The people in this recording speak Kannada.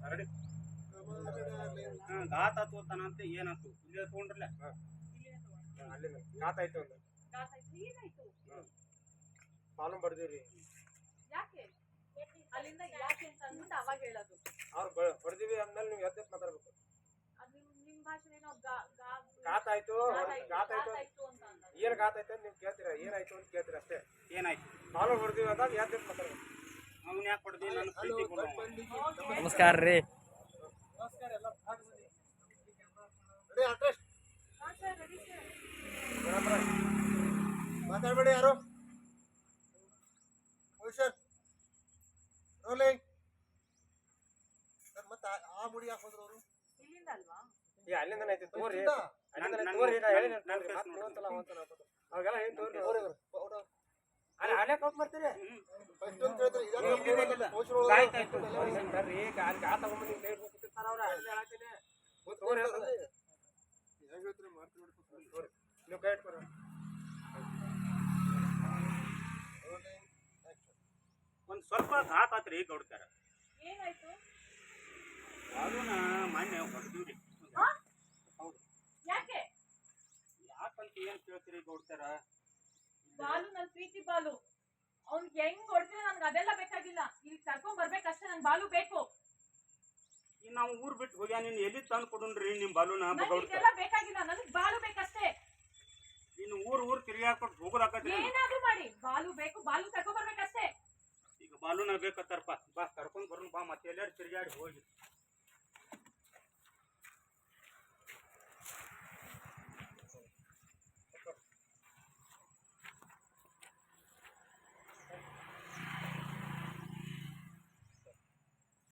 ಕರಡಿ ಗಾತ ತೋತಾನಂತ ಏನಾಯ್ತು ಇಲ್ಲಿ ತಗೊಂಡ್ರಲ್ಲ ಅಲ್ಲಿ ಗಾತ ಆಯ್ತು ಒಂದು ಏನಾಯ್ತು ಕಾಲಂ ಬಡ್ದಿವ್ರಿ ಯಾಕೆ ಅಲ್ಲಿಂದ ಯಾಕೆ ಅಂತ ಅಂದ್ಬಿಟ್ಟು ಅವಾಗ ಹೇಳೋದು ಅವ್ರು ಬಡ್ದಿವಿ ಅಂದ್ಮೇಲೆ ನೀವು ಎದ್ದೆ ಮಾತಾಡ್ಬೇಕು ಅದು ನಿಮ್ ಭಾಷೆನೇನೋ ಗಾತ ಆಯ್ತು ಗಾತ ಆಯ್ತು ಅಂತ ಅಂದ ಏನ್ ಗಾತ ಆಯ್ತು ಅಂತ ನೀವು ಕೇಳ್ತೀರಾ ಏನಾಯ್ತು ಅಂತ ಕೇಳ್ತೀರಾ ಅಷ್ಟೇ ಏನಾಯ್ತು ಕಾಲಂ ಬಡ್ದಿವಿ ಅಂದಾಗ ಎದ್ದೆ ಮಾತಾಡ್ಬೇಕು ಅವನ್ ಯಾಕೆ ಕೊಡ್ದಿ ನನ್ನ ಪ್ರೀತಿ ಕೊಡು ನಮಸ್ಕಾರ ರೀ ನಮಸ್ಕಾರ ಎಲ್ಲ ready artist sir ready sir ಮಾತಾಡ್ಬೇಡಿ ಯಾರು ಪೊಸಿಷನ್ ರೋಲಿಂಗ್ ಮತ್ತೆ ಆ ಮುಡಿ ಯಾಕೆ ಹೋದ್ರು ಅವರು ಇಲ್ಲಿಂದ ಅಲ್ವಾ ಅಲ್ಲಿಂದ ಐತಿ ತೋರಿ ಅಲ್ಲಿಂದ ತೋರಿ ನಾ ಹೇಳಿ ನೀವಂತಲ್ಲ ಅವಂತಲ್ಲ ಅವಾಗೆಲ್ಲ ಹೇಳಿ ತೋರಿ ಅಲ್ಲಿ ಅಲ್ಲೇ ಕೌಂಟ್ ಮಾಡ್ತೀರಿ ಫಸ್ಟ್ ಅಂತ ಹೇಳ್ತಾರೆ ಇದನ್ನ ಪೋಷಣೆ ಗಾಯ್ತಾಯ್ತು ಬರ್ರಿ ಗಾಲ್ ಗಾ ತಗೊಂಡು ನೀವು ಕೈ ಕೂತಿರ್ತಾರ ಅವ್ರ ಅಲ್ಲಿ ಹೇಳಾತೀನಿ ತೋರಿ ಹೇಳಿ ಹೇಗೆ ಹೇಳ್ತೀರಿ ಮಾಡ್ತೀರಿ ನೋಡಿ ನೀವು ಕೈ ಇಟ್ಕೊರಿ ಒಂದ್ ಸ್ವಲ್ಪ ಘಾತ ಆತ್ರಿ ಗೌಡ್ತಾರ ಏನಾಯ್ತು ಅದನ್ನ ಮೊನ್ನೆ ಹೊಡೆದಿವ್ರಿ ಹೌದು ಯಾಕೆ ಯಾಕಂತ ಏನ್ ಕೇಳ್ತೀರಿ ಗೌಡ್ತಾರ ಬಾಲು ನನ್ ಪ್ರೀತಿ ಬಾಲು ಅವ್ನ್ಗೆ ಹೆಂಗ್ ಹೊಡ್ತೀರ ನನ್ಗೆ ಅದೆಲ್ಲ ಬೇಕಾಗಿಲ್ಲ ಇಲ್ಲಿ ಕರ್ಕೊಂಡ್ ಬರ್ಬೇಕಷ್ಟೇ ನನ್ ಬಾಲು ಬೇಕು ಈಗ ನಾವು ಊರ್ ಬಿಟ್ಟು ಹೋಗ್ಯಾ ನೀನ್ ಎಲ್ಲಿ ತಂದು ಕೊಡುನ್ರಿ ನಿಮ್ ಬಾಲುನ ನನ್ಗೆ ಗೌಡ್ತಾರ ಇದೆಲ್ಲ ಬೇಕಾಗಿಲ್ಲ ನನಗ್ ಬಾಲು ಬೇಕಷ್ಟೇ ನೀನು ಊರ್ ತಿರ್ಗಾಡ್ಕೊಟ್ಟು ಹೋಗೋದಾಕತ್ರಿ ಏನಾದ್ರೂ ಮಾಡಿ ಬಾಲು ಬೇಕು ಬಾಲು ಕರ್ಕೊಂಡ್ ಬರ್ಬೇಕಷ್ಟೇ ಈಗ ಬಾಲುನ ಬೇಕತ್ತಾರಪ್ಪ ಬಾ ಕರ್ಕೊಂಡ್ ಬರೋಣ ಬಾ ಮತ್ತೆ ಎಲ್ಲಾರು ತಿರ್ಗಾಡಿ ಹೋಗಿ